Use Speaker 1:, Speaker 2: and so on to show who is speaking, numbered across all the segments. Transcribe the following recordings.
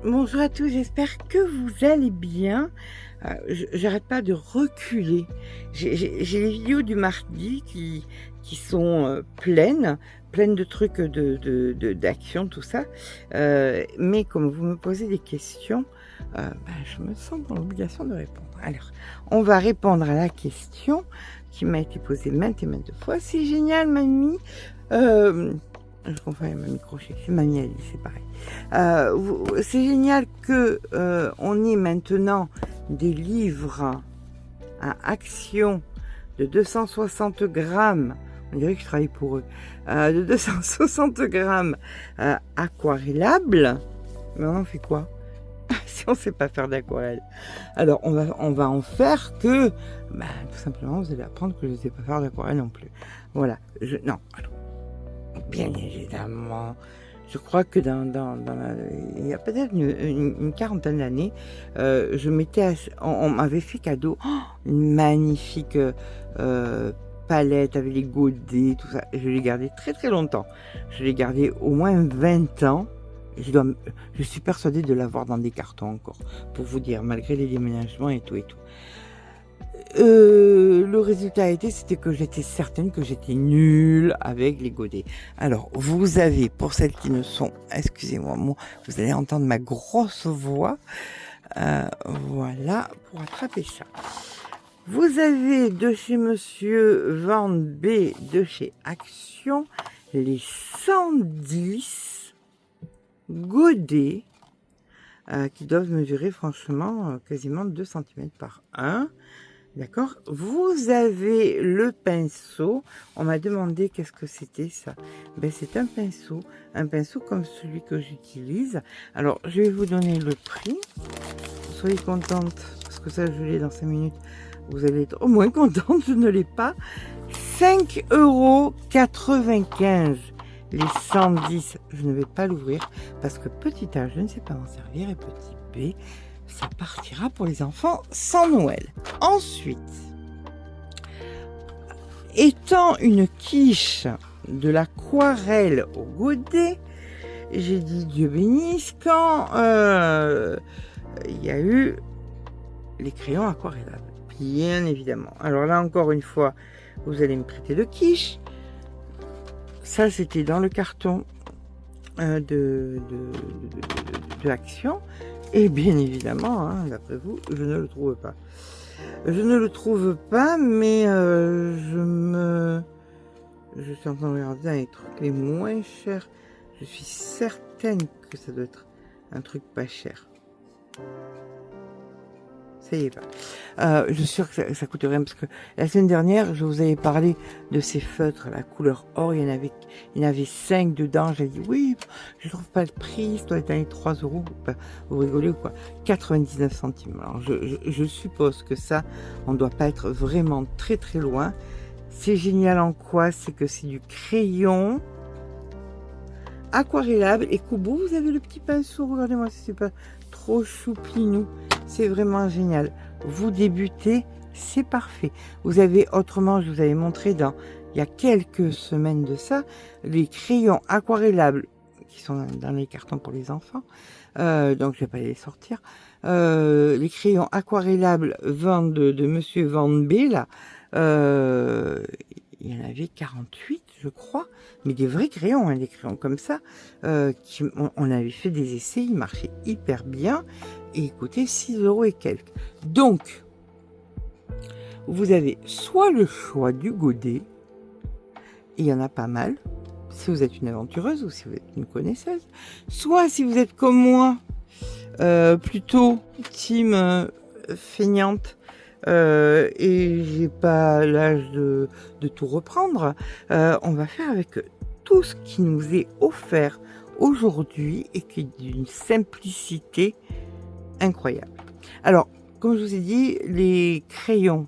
Speaker 1: Bonjour à tous, j'espère que vous allez bien. J'arrête pas de reculer. J'ai les vidéos du mardi qui sont pleines de trucs d'action, tout ça. Mais comme vous me posez des questions, je me sens dans l'obligation de répondre. Alors, on va répondre à la question qui m'a été posée maintes et maintes fois. C'est génial, mamie. Je confonds avec Mamie Crochet, c'est Mamie Alice, c'est pareil. C'est génial que on ait maintenant des livres à action de 260 grammes. On dirait que je travaille pour eux. De 260 grammes aquarellables. Mais on en fait quoi si on ne sait pas faire d'aquarelle? Alors on va en faire que, tout simplement, vous allez apprendre que je ne sais pas faire d'aquarelle non plus. Voilà. Non. Alors, bien évidemment, je crois que il y a peut-être une quarantaine d'années, on m'avait fait cadeau une magnifique palette avec les godets, tout ça. Je l'ai gardée très très longtemps. Je l'ai gardée au moins 20 ans. Je suis persuadée de l'avoir dans des cartons encore, pour vous dire, malgré les déménagements et tout et tout. Le résultat c'était que j'étais certaine que j'étais nulle avec les godets. Alors, vous avez, pour celles qui ne sont, excusez-moi, vous allez entendre ma grosse voix. Voilà, pour attraper ça. Vous avez de chez Monsieur Van B, de chez Action, les 110 godets qui doivent mesurer franchement quasiment 2 cm par 1. D'accord. Vous avez le pinceau. On m'a demandé qu'est-ce que c'était ça. C'est un pinceau comme celui que j'utilise. Alors, je vais vous donner le prix. Soyez contente, parce que ça, je l'ai dans 5 minutes. Vous allez être au moins contente, je ne l'ai pas. 5,95 €. Les 110, je ne vais pas l'ouvrir, parce que petit A, je ne sais pas m'en servir, et petit B, ça partira pour les enfants sans Noël. Ensuite, étant une quiche de l'aquarelle au godet, j'ai dit Dieu bénisse quand il y a eu les crayons aquarellables, bien évidemment. Alors là, encore une fois, vous allez me prêter le quiche. Ça, c'était dans le carton de Action. Et bien évidemment, d'après vous, je ne le trouve pas. Je ne le trouve pas, mais je suis en train de regarder dans les trucs les moins chers. Je suis certaine que ça doit être un truc pas cher. Ça y est pas. Je suis sûre que ça coûte rien, parce que la semaine dernière, je vous avais parlé de ces feutres, la couleur or, il y en avait 5 dedans. J'ai dit oui, je trouve pas le prix, ça doit être dans 3 €. Vous rigolez ou quoi? 99 centimes. Alors je suppose que ça, on ne doit pas être vraiment très très loin. C'est génial en quoi? C'est que c'est du crayon aquarellable. Et Koubou, vous avez le petit pinceau, regardez-moi si c'est pas trop choupinou. C'est vraiment génial. Vous débutez, c'est parfait. Vous avez autrement, je vous avais montré il y a quelques semaines de ça, les crayons aquarellables qui sont dans les cartons pour les enfants. Donc je vais pas les sortir. Les crayons aquarellables de Monsieur Van B là. Il y en avait 48, je crois, mais des vrais crayons, des crayons comme ça. On avait fait des essais, ils marchaient hyper bien et ils coûtaient 6 € et quelques. Donc, vous avez soit le choix du godet, et il y en a pas mal, si vous êtes une aventureuse ou si vous êtes une connaisseuse, soit si vous êtes comme moi, plutôt team feignante, et j'ai pas l'âge de tout reprendre, on va faire avec tout ce qui nous est offert aujourd'hui et qui est d'une simplicité incroyable. Alors, comme je vous ai dit, les crayons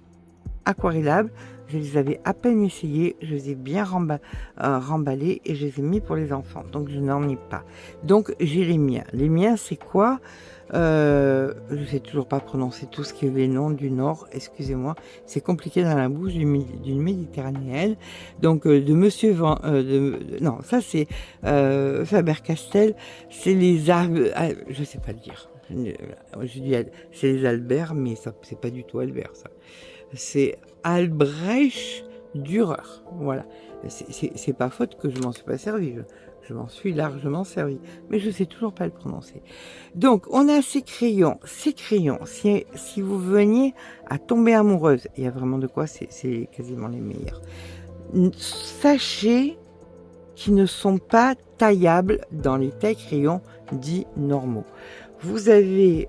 Speaker 1: aquarellables, je les avais à peine essayés, je les ai bien remballés et je les ai mis pour les enfants. Donc je n'en ai pas. Donc j'ai les miens. Les miens, c'est quoi? Je ne sais toujours pas prononcer tout ce qui est les noms du Nord, excusez-moi, c'est compliqué dans la bouche d'une méditerranéenne. Donc de Monsieur Van, non, ça c'est Faber-Castell, c'est les arbres, je sais pas le dire. Je dis c'est les Albert, mais ça c'est pas du tout Albert, ça. C'est Albrecht Dürer, voilà. C'est pas faute que je m'en suis pas servi. Je m'en suis largement servi, mais je sais toujours pas le prononcer. Donc, on a ces crayons. Ces crayons, si vous veniez à tomber amoureuse, il y a vraiment de quoi, c'est quasiment les meilleurs. Sachez qu'ils ne sont pas taillables dans les tailles crayons dits normaux. Vous avez,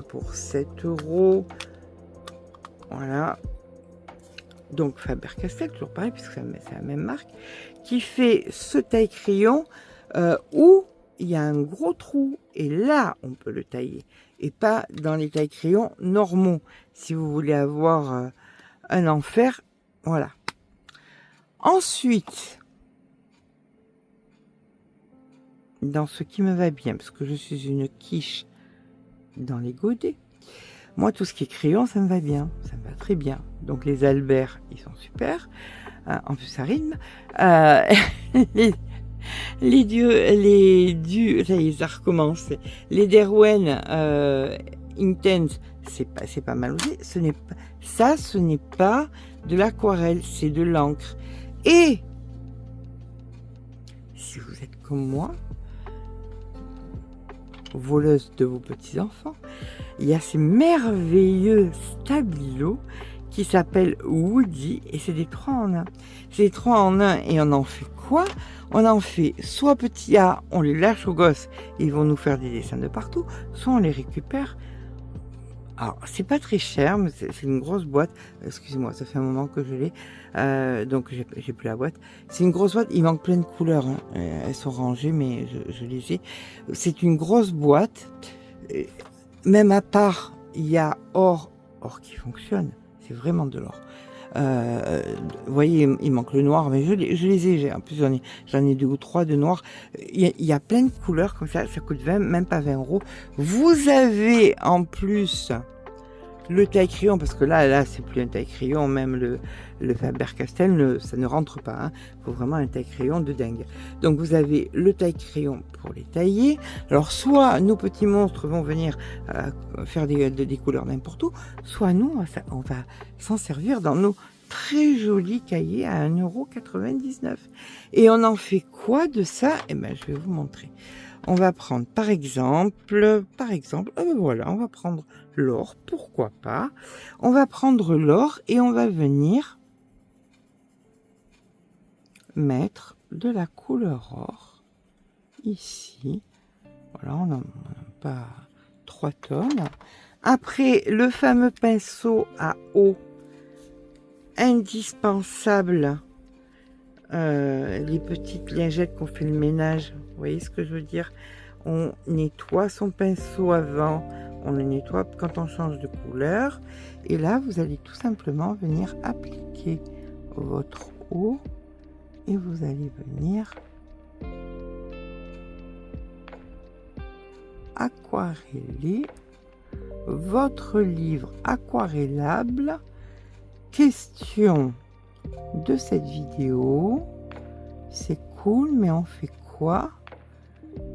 Speaker 1: pour 7 €, voilà, donc Faber-Castell, toujours pareil, puisque c'est la même marque, qui fait ce taille-crayon où il y a un gros trou, et là, on peut le tailler, et pas dans les taille-crayons normaux. Si vous voulez avoir un enfer, voilà. Ensuite, dans ce qui me va bien, parce que je suis une quiche dans les godets, moi, tout ce qui est crayon, ça me va bien, ça me va très bien. Donc les Albert, ils sont super. En plus, ça rime. Ça recommence. Les Derwent Intense, c'est pas mal aussi. Ce n'est pas de l'aquarelle, c'est de l'encre. Et si vous êtes comme moi, voleuse de vos petits-enfants, il y a ces merveilleux stabilos qui s'appellent Woody, et c'est des 3 en 1. C'est des 3 en 1, et on en fait quoi? On en fait soit petit A, on les lâche aux gosses, ils vont nous faire des dessins de partout, soit on les récupère. Alors, c'est pas très cher, mais c'est une grosse boîte. Excusez-moi, ça fait un moment que je l'ai, donc j'ai plus la boîte. C'est une grosse boîte, il manque plein de couleurs, hein. Elles sont rangées, mais je les ai. C'est une grosse boîte. Même à part, il y a or qui fonctionne. C'est vraiment de l'or. Vous voyez, il manque le noir, mais je les ai. En plus, j'en ai 2 ou 3 de noir. Il y a plein de couleurs comme ça. Ça coûte même pas 20 €. Vous avez en plus le taille-crayon, parce que là, c'est plus un taille-crayon. Même le Faber-Castell, ça ne rentre pas. Hein. Il faut vraiment un taille-crayon de dingue. Donc, vous avez le taille-crayon pour les tailler. Alors, soit nos petits monstres vont venir faire des couleurs n'importe où, soit nous, on va s'en servir dans nos très jolis cahiers à 1,99 €. Et on en fait quoi de ça? Eh bien, je vais vous montrer. On va prendre, par exemple, voilà, on va prendre l'or, pourquoi pas. On va prendre l'or et on va venir mettre de la couleur or ici. Voilà, on n'a pas 3 tonnes. Après, le fameux pinceau à eau indispensable, les petites lingettes qu'on fait le ménage, vous voyez ce que je veux dire? On nettoie son pinceau avant, on le nettoie quand on change de couleur, et là vous allez tout simplement venir appliquer votre eau et vous allez venir aquareller votre livre aquarellable. Question de cette vidéo, c'est cool, mais on fait quoi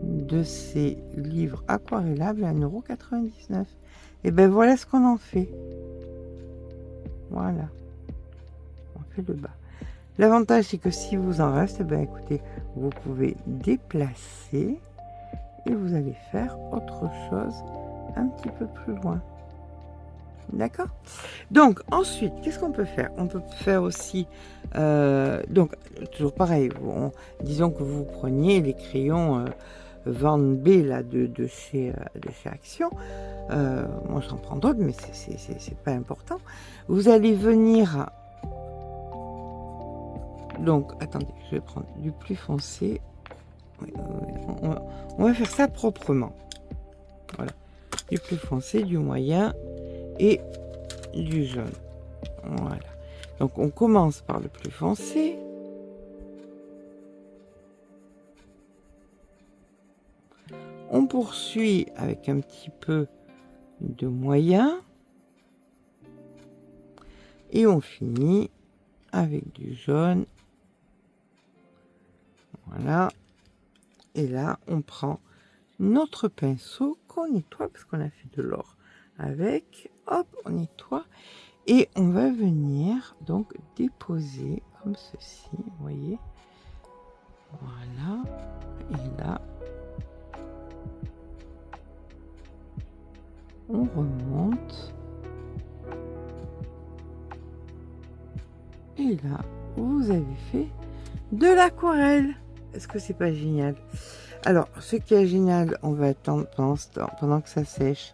Speaker 1: de ces livres aquarellables à 1,99 €? Et ben voilà ce qu'on en fait. Voilà, on fait le bas. L'avantage, c'est que si vous en reste, ben écoutez, vous pouvez déplacer et vous allez faire autre chose un petit peu plus loin. D'accord? Donc, ensuite, qu'est-ce qu'on peut faire? On peut faire aussi, donc, toujours pareil, disons que vous preniez les crayons Van B là, de chez Action. Moi, j'en prends d'autres, mais c'est pas important. Vous allez venir... Donc, attendez, je vais prendre du plus foncé. Oui, on va faire ça proprement. Voilà. Du plus foncé, du moyen et du jaune. Voilà. Donc on commence par le plus foncé. On poursuit avec un petit peu de moyen. Et on finit avec du jaune. Voilà. Et là, on prend notre pinceau qu'on nettoie parce qu'on a fait de l'or avec. Hop, on nettoie. Et on va venir donc déposer comme ceci, vous voyez. Voilà. Et là, on remonte. Et là, vous avez fait de l'aquarelle. Est-ce que c'est pas génial? Alors, ce qui est génial, on va attendre pendant ce temps, pendant que ça sèche,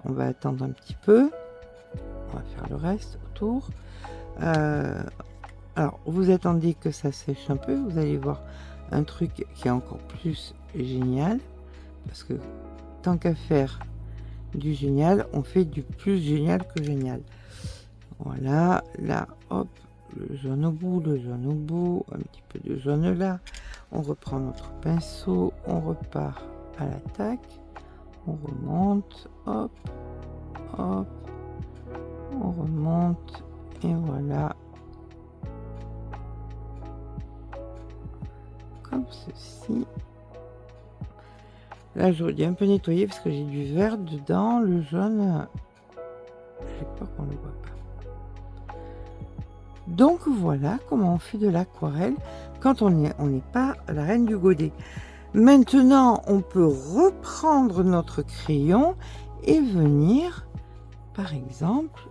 Speaker 1: on va attendre un petit peu. On va faire le reste autour. Alors, vous attendez que ça sèche un peu, vous allez voir un truc qui est encore plus génial. Parce que tant qu'à faire du génial, on fait du plus génial que génial. Voilà, là, hop, le jaune au bout, un petit peu de jaune là. On reprend notre pinceau, on repart à l'attaque, on remonte, hop, hop, on remonte, et voilà. Comme ceci. Là, j'aurais dû un peu nettoyer parce que j'ai du vert dedans, le jaune, je sais pas qu'on le voit pas. Donc voilà comment on fait de l'aquarelle quand on n'est pas la reine du godet. Maintenant, on peut reprendre notre crayon et venir, par exemple,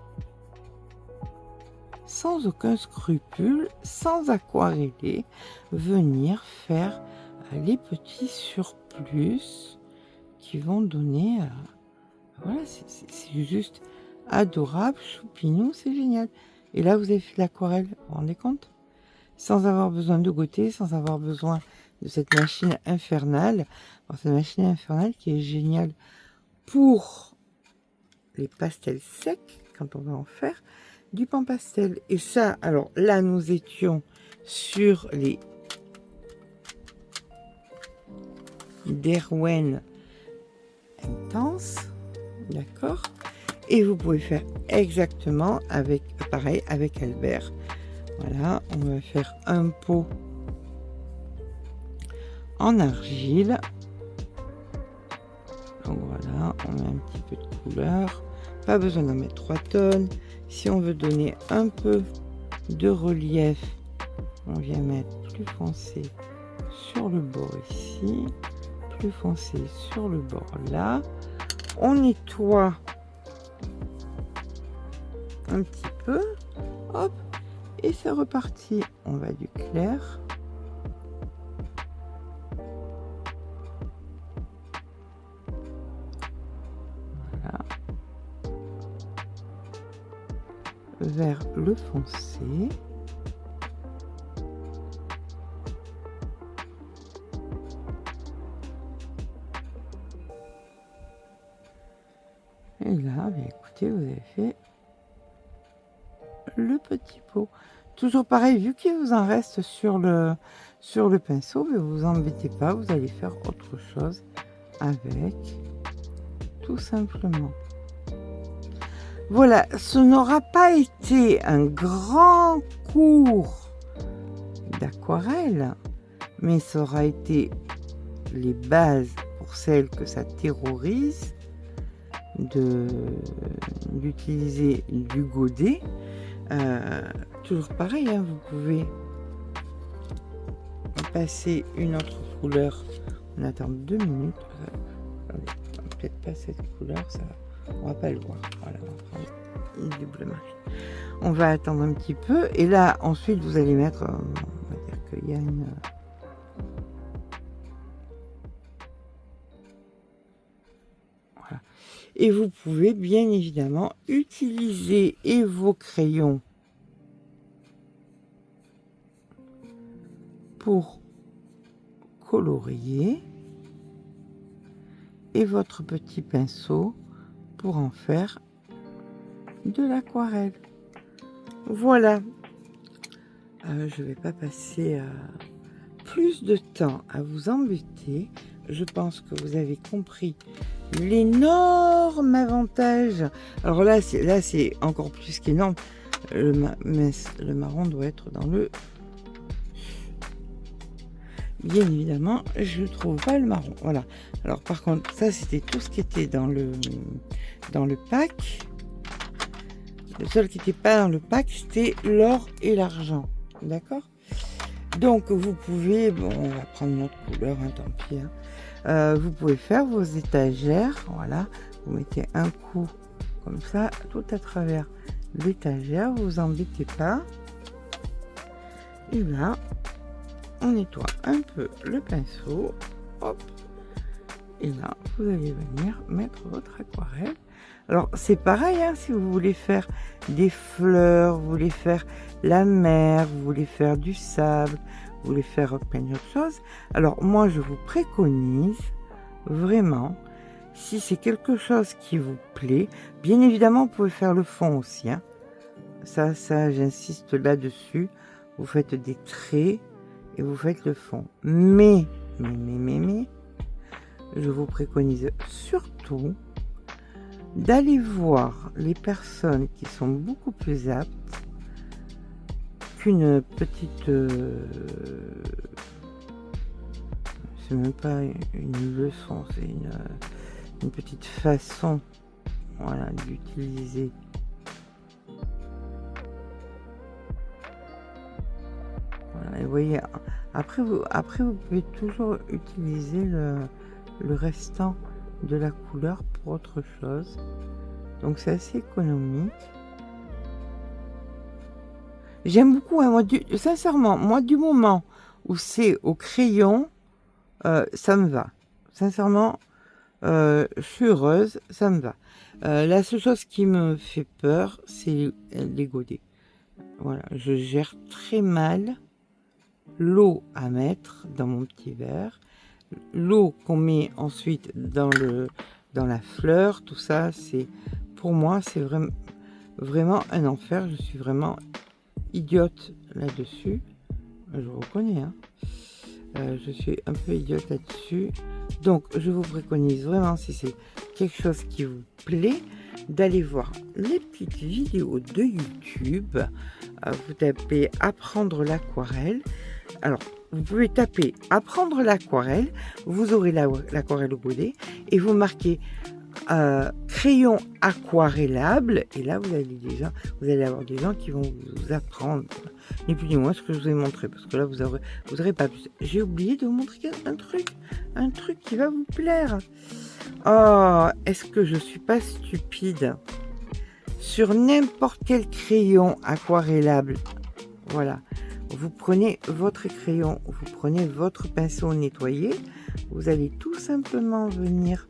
Speaker 1: sans aucun scrupule, sans aquareller, venir faire les petits surplus qui vont donner... voilà, c'est juste adorable, choupinou, c'est génial. Et là, vous avez fait l'aquarelle, vous vous rendez compte? Sans avoir besoin de goûter, sans avoir besoin de cette machine infernale. Alors, cette machine infernale qui est géniale pour les pastels secs, quand on va en faire du pan pastel. Et ça, alors là, nous étions sur les Derwent Intense, d'accord? Et vous pouvez faire exactement avec, pareil, avec Albert. Voilà, on va faire un pot en argile. Donc voilà, on met un petit peu de couleur. Pas besoin d'en mettre 3 tonnes. Si on veut donner un peu de relief, on vient mettre plus foncé sur le bord ici, plus foncé sur le bord là. On nettoie un petit peu, hop, et c'est reparti. On va du clair. Voilà. Vers le foncé. Et là, bien, écoutez, vous avez fait le petit pot. Toujours pareil, vu qu'il vous en reste sur le pinceau, mais vous embêtez pas, vous allez faire autre chose avec, tout simplement. Voilà, ce n'aura pas été un grand cours d'aquarelle, mais ça aura été les bases pour celles que ça terrorise d'utiliser du godet. Toujours pareil, hein, vous pouvez passer une autre couleur. On attend 2 minutes. Peut-être pas cette couleur, ça on va pas le voir. Voilà, on va prendre une double marque. On va attendre un petit peu et là ensuite vous allez mettre, on va dire qu'il y a une... Voilà. Et vous pouvez bien évidemment utiliser vos crayons pour colorier et votre petit pinceau pour en faire de l'aquarelle. Voilà, Je vais pas passer plus de temps à vous embêter. Je pense que vous avez compris l'énorme avantage. Alors là, c'est encore plus qu'énorme. Le marron doit être dans le... Bien évidemment, je ne trouve pas le marron. Voilà. Alors par contre, ça c'était tout ce qui était dans le pack. Le seul qui n'était pas dans le pack, c'était l'or et l'argent. D'accord? Donc vous pouvez, bon, on va prendre notre couleur, hein, tant pis. Hein. Vous pouvez faire vos étagères. Voilà. Vous mettez un coup comme ça, tout à travers l'étagère. Vous vous embêtez pas. Et là, on nettoie un peu le pinceau, hop, et là vous allez venir mettre votre aquarelle. Alors c'est pareil, hein, si vous voulez faire des fleurs, vous voulez faire la mer, vous voulez faire du sable, vous voulez faire plein d'autres choses. Alors moi je vous préconise vraiment, si c'est quelque chose qui vous plaît, bien évidemment vous pouvez faire le fond aussi, hein. Ça j'insiste là-dessus, vous faites des traits et vous faites le fond. Mais, je vous préconise surtout d'aller voir les personnes qui sont beaucoup plus aptes qu'une petite... c'est même pas une leçon, c'est une petite façon, voilà, d'utiliser. Voilà, et vous voyez, après vous pouvez toujours utiliser le restant de la couleur pour autre chose. Donc c'est assez économique. J'aime beaucoup, hein, moi, sincèrement, moi du moment où c'est au crayon, ça me va. Sincèrement, je suis heureuse, ça me va. La seule chose qui me fait peur, c'est les godets. Voilà, je gère très mal l'eau à mettre dans mon petit verre, l'eau qu'on met ensuite dans la fleur, tout ça, c'est pour moi c'est vraiment un enfer. Je suis vraiment idiote là-dessus, je reconnais, hein. Je suis un peu idiote là-dessus, donc je vous préconise vraiment, si c'est quelque chose qui vous plaît, d'aller voir les petites vidéos de YouTube. Vous tapez apprendre l'aquarelle. Alors, vous pouvez taper apprendre l'aquarelle, vous aurez l'aquarelle au godet, et vous marquez crayon aquarellable, et là vous allez avoir des gens qui vont vous apprendre, ni plus ni moins, ce que je vous ai montré, parce que là vous aurez pas plus. J'ai oublié de vous montrer un truc qui va vous plaire. Oh, est-ce que je suis pas stupide? Sur n'importe quel crayon aquarellable, voilà, vous prenez votre crayon, vous prenez votre pinceau nettoyé, vous allez tout simplement venir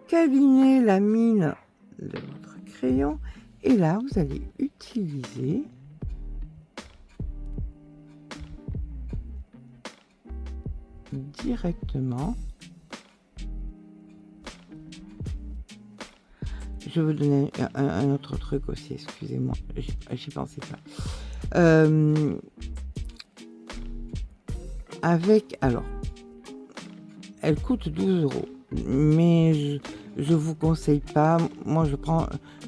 Speaker 1: câliner la mine de votre crayon, et là vous allez utiliser directement. Je vais vous donner un autre truc aussi, excusez-moi, j'y pensais pas. Alors, elle coûte 12 €, mais je vous conseille pas. Moi,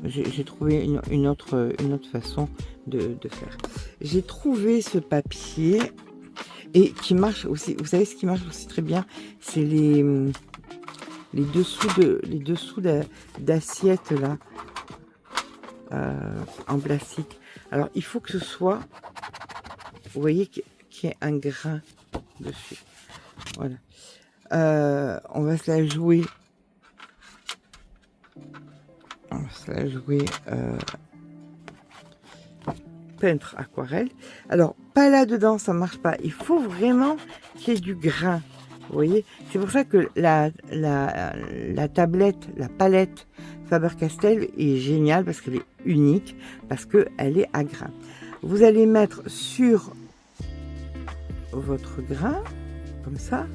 Speaker 1: j'ai trouvé une autre façon de faire. J'ai trouvé ce papier, et qui marche aussi. Vous savez ce qui marche aussi très bien, c'est les dessous d'assiettes là, en plastique. Alors il faut que ce soit, vous voyez, qu'il y ait un grain dessus. Voilà. On va se la jouer. Peintre aquarelle. Alors pas là dedans, ça marche pas. Il faut vraiment qu'il y ait du grain. Vous voyez, c'est pour ça que la tablette, la palette Faber-Castell est géniale, parce qu'elle est unique, parce qu'elle est à grain. Vous allez mettre sur votre grain, comme ça.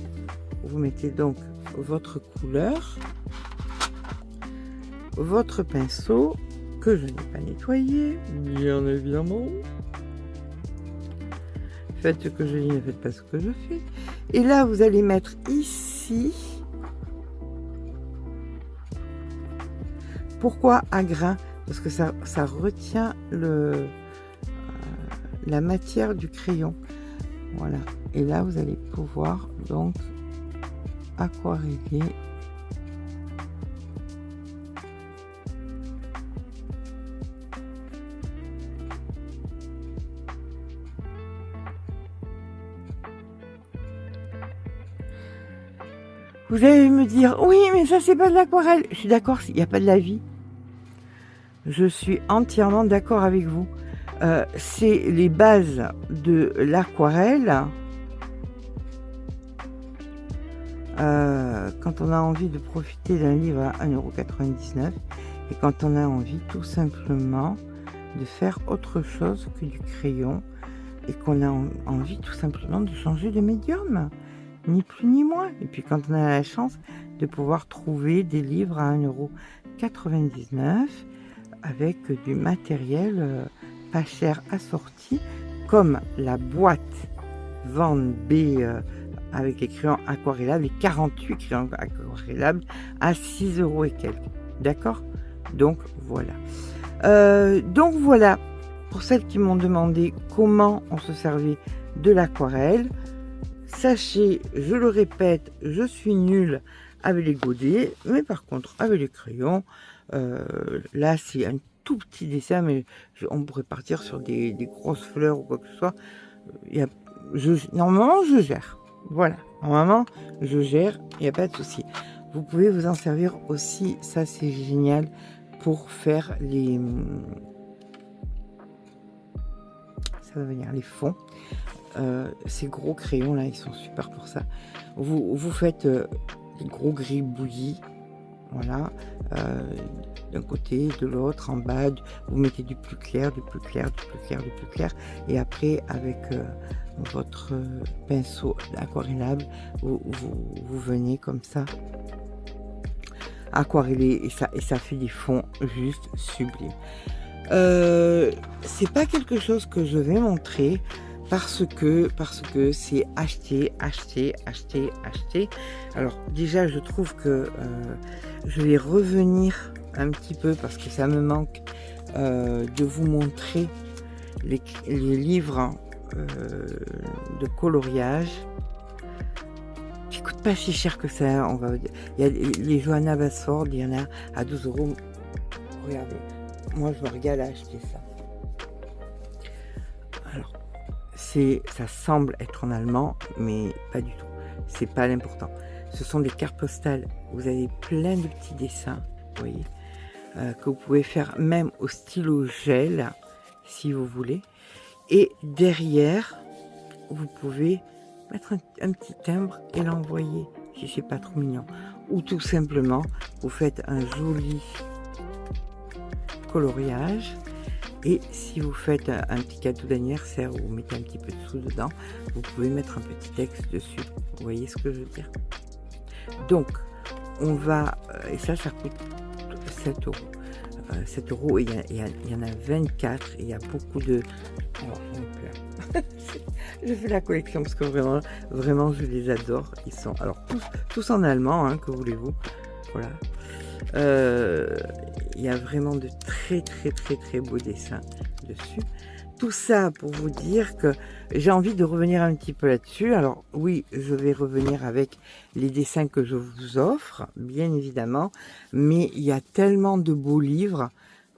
Speaker 1: Vous mettez donc votre couleur, votre pinceau, que je n'ai pas nettoyé, bien évidemment. Faites ce que je dis, ne faites pas ce que je fais. Et là, vous allez mettre ici. Pourquoi à grain? Parce que ça retient la matière du crayon. Voilà. Et là, vous allez pouvoir donc aquareller. Vous allez me dire, oui, mais ça, c'est pas de l'aquarelle. Je suis d'accord, il n'y a pas de la vie. Je suis entièrement d'accord avec vous. C'est les bases de l'aquarelle. Quand on a envie de profiter d'un livre à 1,99 € et quand on a envie tout simplement de faire autre chose que du crayon et qu'on a envie tout simplement de changer de médium, ni plus ni moins. Et puis quand on a la chance de pouvoir trouver des livres à 1,99 € avec du matériel pas cher assorti, comme la boîte Van B avec les crayons aquarellables, les 48 crayons aquarellables à 6 € et quelques. D'accord? Donc voilà. Pour celles qui m'ont demandé comment on se servait de l'aquarelle, sachez, je le répète, je suis nulle avec les godets, mais par contre avec les crayons, là c'est un tout petit dessin, mais on pourrait partir sur des grosses fleurs ou quoi que ce soit. Normalement je gère. Voilà, normalement je gère, il n'y a pas de souci. Vous pouvez vous en servir aussi, ça c'est génial, pour faire les... Ça va venir les fonds. Ces gros crayons là, ils sont super pour ça. Vous faites des gros gribouillis, voilà, d'un côté, de l'autre, en bas, vous mettez du plus clair, du plus clair, du plus clair, du plus clair, et après avec votre pinceau aquarellable, vous venez comme ça aquareller, et ça fait des fonds juste sublimes. C'est pas quelque chose que je vais montrer parce que c'est acheter. Alors déjà, je trouve que je vais revenir un petit peu parce que ça me manque de vous montrer les livres de coloriage qui coûtent pas si cher que ça. Il y a les Johanna Basford, il y en a à 12 €. Regardez, moi je me régale à acheter ça. Alors, ça semble être en allemand, mais pas du tout. C'est pas l'important. Ce sont des cartes postales. Vous avez plein de petits dessins, vous voyez, que vous pouvez faire même au stylo gel, si vous voulez. Et derrière, vous pouvez mettre un petit timbre et l'envoyer, si c'est pas trop mignon. Ou tout simplement, vous faites un joli coloriage. Et si vous faites un petit cadeau d'anniversaire, vous mettez un petit peu de sous dedans, vous pouvez mettre un petit texte dessus. Vous voyez ce que je veux dire? Donc, on va... Et ça coûte 7 €. 7 €, et il y en a 24, et il y a beaucoup de... Alors, j'en ai plein. Je fais la collection parce que vraiment, je les adore. Ils sont alors tous en allemand, hein, que voulez-vous. Voilà. Il y a vraiment de très beaux dessins dessus. Tout ça pour vous dire que j'ai envie de revenir un petit peu là-dessus. Alors oui, je vais revenir avec les dessins que je vous offre, bien évidemment, mais il y a tellement de beaux livres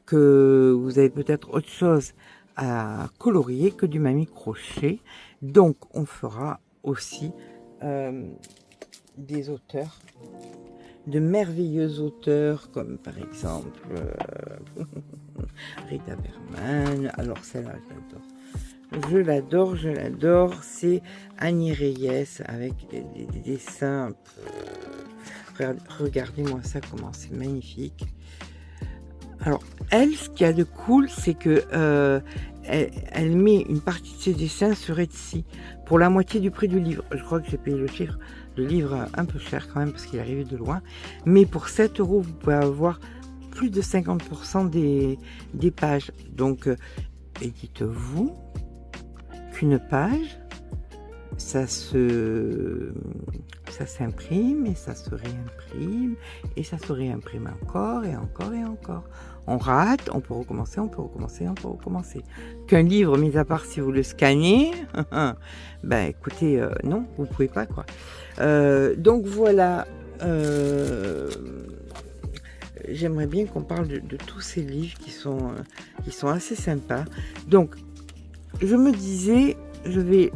Speaker 1: que vous avez peut-être autre chose à colorier que du mamie crochet. Donc on fera aussi des auteurs, de merveilleux auteurs comme par exemple Rita Berman. Alors celle-là, je l'adore, c'est Annie Reyes avec des dessins. Regardez-moi ça, comment c'est magnifique. Alors elle, ce qu'il y a de cool, c'est que elle met une partie de ses dessins sur Etsy pour la moitié du prix du livre. Je crois que j'ai payé le livre un peu cher quand même parce qu'il est arrivé de loin, mais pour 7 €, vous pouvez avoir plus de 50% des pages. Donc et dites-vous qu'une page, ça s'imprime et ça se réimprime et ça se réimprime encore et encore et encore. On rate, on peut recommencer, on peut recommencer, on peut recommencer. Qu'un livre, mis à part si vous le scannez, ben écoutez, non, vous pouvez pas quoi. Donc voilà, j'aimerais bien qu'on parle de tous ces livres qui sont assez sympas. Donc, je me disais, je vais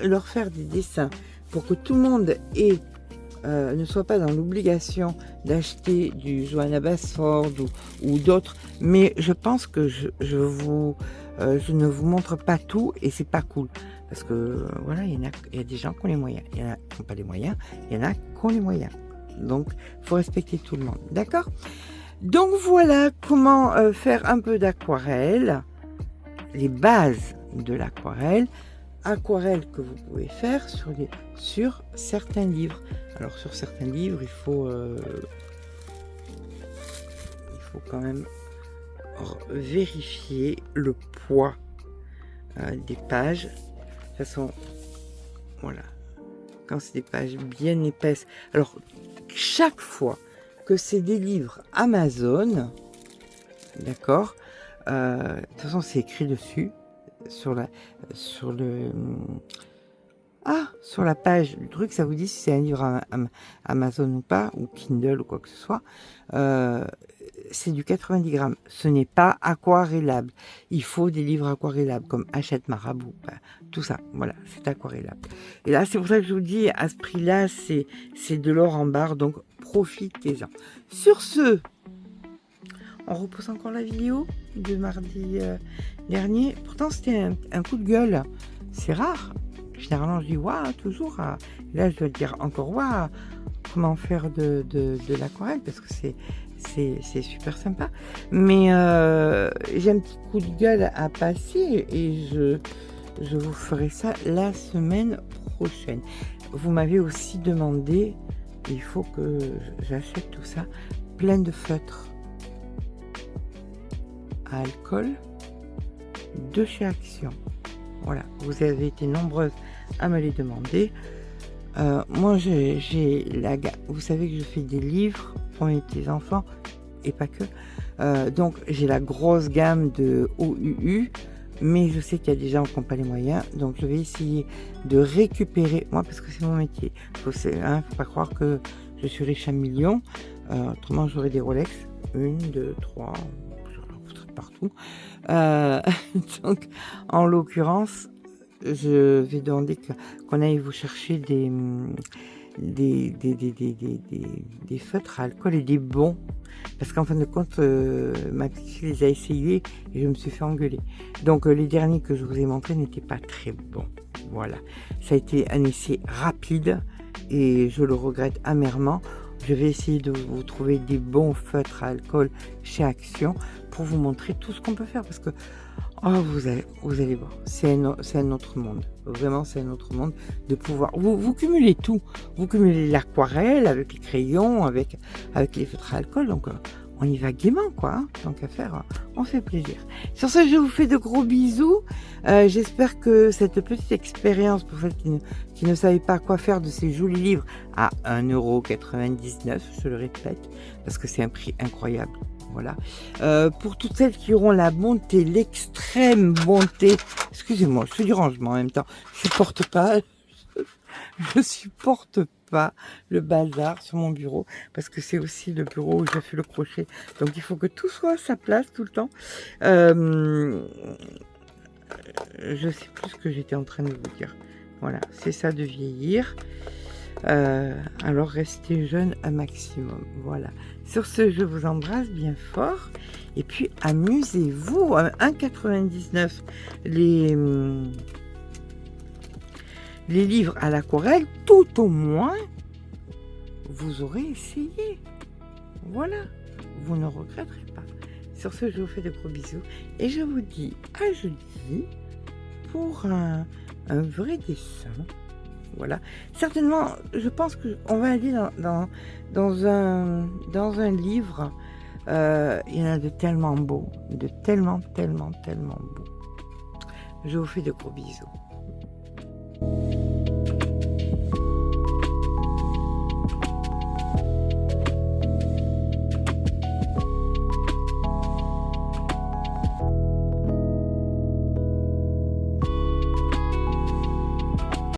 Speaker 1: leur faire des dessins pour que tout le monde ne soit pas dans l'obligation d'acheter du Johanna Basford ou d'autres, mais je pense que je ne vous montre pas tout et c'est pas cool. Parce que voilà, il y a des gens qui ont les moyens, il y en a qui n'ont pas les moyens, il y en a qui ont les moyens. Donc, il faut respecter tout le monde, d'accord? Donc voilà comment faire un peu d'aquarelle, les bases de l'aquarelle, aquarelle que vous pouvez faire sur certains livres. Alors sur certains livres, il faut quand même vérifier le poids des pages. De toute façon, voilà, quand c'est des pages bien épaisses. Alors chaque fois que c'est des livres Amazon, d'accord, de toute façon c'est écrit dessus sur la page du truc, ça vous dit si c'est un livre Amazon ou pas, ou Kindle ou quoi que ce soit. C'est du 90 grammes. Ce n'est pas aquarellable. Il faut des livres aquarellables comme Hachette Marabout, tout ça. Voilà, c'est aquarellable. Et là, c'est pour ça que je vous dis, à ce prix-là, c'est de l'or en barre, donc profitez-en. Sur ce, on repose encore la vidéo de mardi dernier. Pourtant, c'était un coup de gueule. C'est rare. Généralement, je dis waouh, toujours. Là, je dois dire encore waouh, comment faire de l'aquarelle parce que c'est super sympa. Mais j'ai un petit coup de gueule à passer et je vous ferai ça la semaine prochaine. Vous m'avez aussi demandé, il faut que j'achète tout ça, plein de feutres à alcool de chez Action. Voilà, vous avez été nombreuses à me les demander. Moi, j'ai la gamme. Vous savez que je fais des livres pour mes petits-enfants et pas que. Donc, j'ai la grosse gamme de OUU, mais je sais qu'il y a des gens qui n'ont pas les moyens. Donc, je vais essayer de récupérer, moi, parce que c'est mon métier. Faut pas croire que je suis riche à millions. Autrement, j'aurais des Rolex. 1, 2, 3, partout. Donc, en l'occurrence, je vais demander qu'on aille vous chercher des feutres à alcool et des bons. Parce qu'en fin de compte, ma petite fille les a essayés et je me suis fait engueuler. Donc, les derniers que je vous ai montrés n'étaient pas très bons. Voilà. Ça a été un essai rapide et je le regrette amèrement. Je vais essayer de vous trouver des bons feutres à alcool chez Action pour vous montrer tout ce qu'on peut faire parce que vous allez voir, c'est un autre monde. Vraiment, c'est un autre monde de pouvoir. Vous cumulez tout. Vous cumulez l'aquarelle avec les crayons, avec les feutres à alcool. Donc, on y va gaiement, quoi. Hein. Tant qu'à faire, on fait plaisir. Sur ce, je vous fais de gros bisous. J'espère que cette petite expérience, pour celles qui ne savaient pas quoi faire de ces jolis livres à 1,99 €, je le répète, parce que c'est un prix incroyable. Voilà. Pour toutes celles qui auront la bonté, l'extrême bonté, excusez-moi, je fais du rangement en même temps, je supporte pas le bazar sur mon bureau, parce que c'est aussi le bureau où j'ai fait le crochet, donc il faut que tout soit à sa place tout le temps. Je sais plus ce que j'étais en train de vous dire. Voilà, c'est ça de vieillir. Alors restez jeune un maximum. Voilà. Sur ce, je vous embrasse bien fort. Et puis amusez-vous. 1,99 € les livres à l'aquarelle, tout au moins, vous aurez essayé. Voilà. Vous ne regretterez pas. Sur ce, je vous fais de gros bisous. Et je vous dis à jeudi pour un vrai dessin. Voilà. Certainement, je pense qu'on va aller dans un livre. Il y en a de tellement beaux. De tellement beaux. Je vous fais de gros bisous.